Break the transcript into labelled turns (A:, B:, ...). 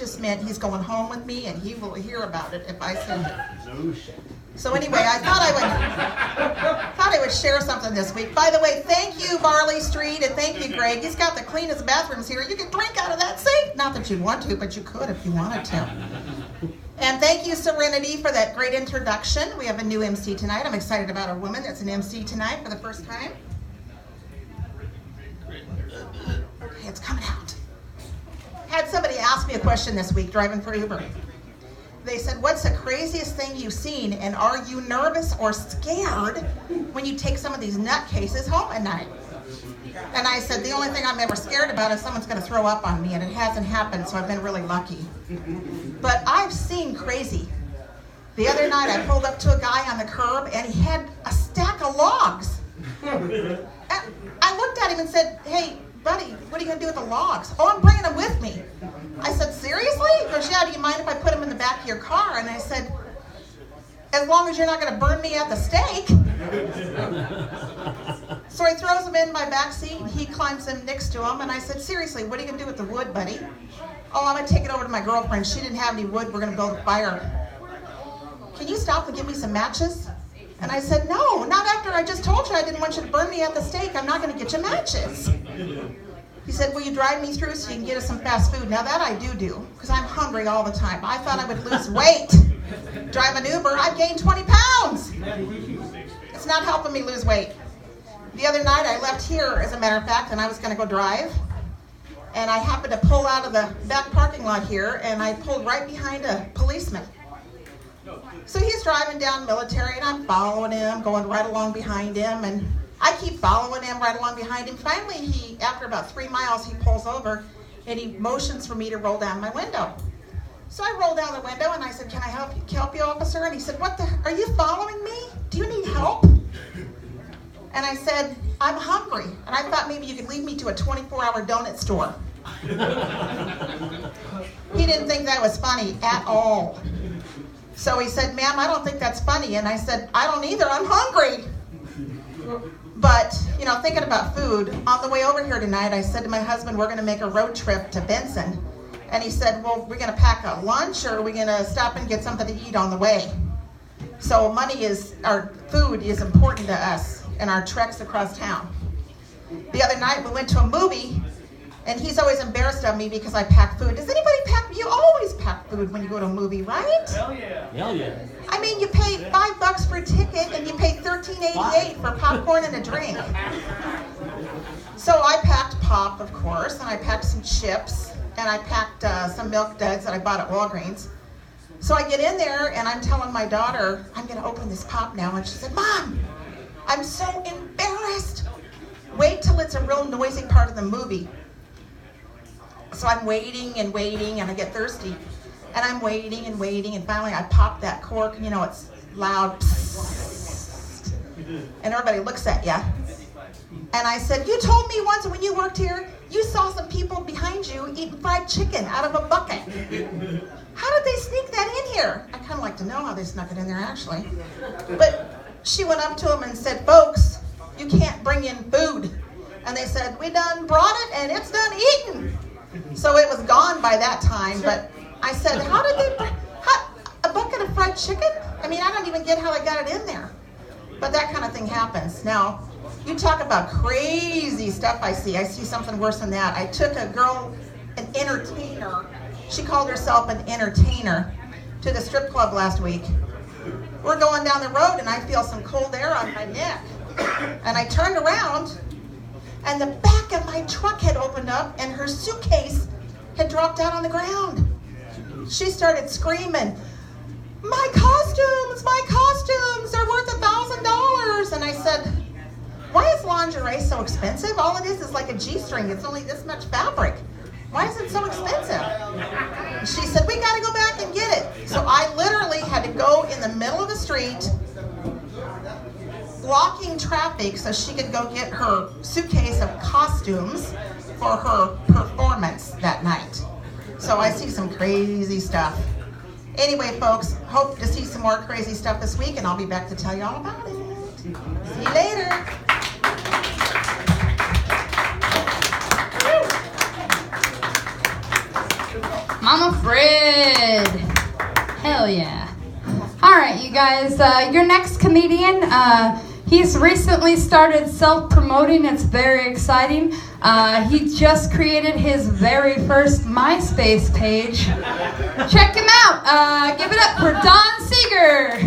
A: just meant he's going home with me, and he will hear about it if I send it. So anyway, I thought I would share something this week. By the way, thank you, Barley Street, and thank you, Greg. He's got the cleanest bathrooms here. You can drink out of that sink. Not that you'd want to, but you could if you wanted to. And thank you, Serenity, for that great introduction. We have a new MC tonight. I'm excited about a woman that's an MC tonight for the first time. Okay, it's coming out. Had somebody ask me a question this week driving for Uber. They said, what's the craziest thing you've seen, and are you nervous or scared when you take some of these nutcases home at night? And I said, the only thing I'm ever scared about is someone's going to throw up on me, and it hasn't happened, so I've been really lucky. But I've seen crazy. The other night I pulled up to a guy on the curb, and he had a stack of logs. And I looked at him and said, hey, buddy, what are you going to do with the logs? Oh, I'm bringing them with me. I said, seriously? He goes, yeah, do you mind if I put them in the back of your car? And I said, as long as you're not going to burn me at the stake. So he throws them in my back seat, and he climbs in next to him, and I said, seriously, what are you going to do with the wood, buddy? Oh, I'm going to take it over to my girlfriend. She didn't have any wood. We're going to build a fire. Can you stop and give me some matches? And I said, no, not after I just told you I didn't want you to burn me at the stake. I'm not going to get you matches. He said, will you drive me through so you can get us some fast food? Now that I do, because I'm hungry all the time. I thought I would lose weight. Drive an Uber, I've gained 20 pounds. It's not helping me lose weight. The other night I left here, as a matter of fact, and I was going to go drive. And I happened to pull out of the back parking lot here, and I pulled right behind a policeman. So he's driving down Military, and I'm following him, going right along behind him, and I keep following him right along behind him. Finally, after about 3 miles, he pulls over, and he motions for me to roll down my window. So I rolled down the window, and I said, can I help you, officer? And he said, are you following me? Do you need help? And I said, I'm hungry, and I thought maybe you could lead me to a 24-hour donut store. He didn't think that was funny at all. So he said, ma'am, I don't think that's funny. And I said, I don't either, I'm hungry. But, thinking about food, on the way over here tonight, I said to my husband, we're going to make a road trip to Benson. And he said, well, we're going to pack a lunch, or are we going to stop and get something to eat on the way? So food is important to us in our treks across town. The other night, we went to a movie, and he's always embarrassed of me because I pack food. Does anybody pack? You always pack food when you go to a movie, right?
B: Hell yeah. Hell yeah.
A: I mean, you pay $5 for a ticket, and you pay $13.88 for popcorn and a drink. So I packed pop, of course, and I packed some chips, and I packed some Milk Duds that I bought at Walgreens. So I get in there, and I'm telling my daughter, I'm going to open this pop now. And she said, Mom, I'm so embarrassed. Wait till it's a real noisy part of the movie. So I'm waiting, and I get thirsty. And I'm waiting, and finally I pop that cork, and it's loud. Psst. And everybody looks at you. And I said, you told me once when you worked here, you saw some people behind you eating fried chicken out of a bucket. How did they sneak that in here? I kind of like to know how they snuck it in there, actually. But she went up to them and said, folks, you can't bring in food. And they said, we done brought it, and it's done eaten. So it was gone by that time. But I said, how did they bring a bucket of fried chicken? I mean, I don't even get how they got it in there. But that kind of thing happens. Now, you talk about crazy stuff I see. I see something worse than that. I took a girl, an entertainer. She called herself an entertainer, to the strip club last week. We're going down the road, and I feel some cold air on my neck. And I turned around, and the back of my truck had opened up, and her suitcase had dropped out on the ground. She started screaming, my costumes, they're worth $1,000. And I said, why is lingerie so expensive? All it is like a G-string. It's only this much fabric. Why is it so expensive? She said, we got to go back and get it. So I literally had to go in the middle of the street, blocking traffic so she could go get her suitcase of costumes for her performance that night. So I see some crazy stuff. Anyway, folks, hope to see some more crazy stuff this week, and I'll be back to tell you all about it. See you later.
B: I'm afraid. Hell yeah. All right, you guys. Your next comedian, he's recently started self-promoting. It's very exciting. He just created his very first MySpace page. Check him out. Give it up for Don Seeger.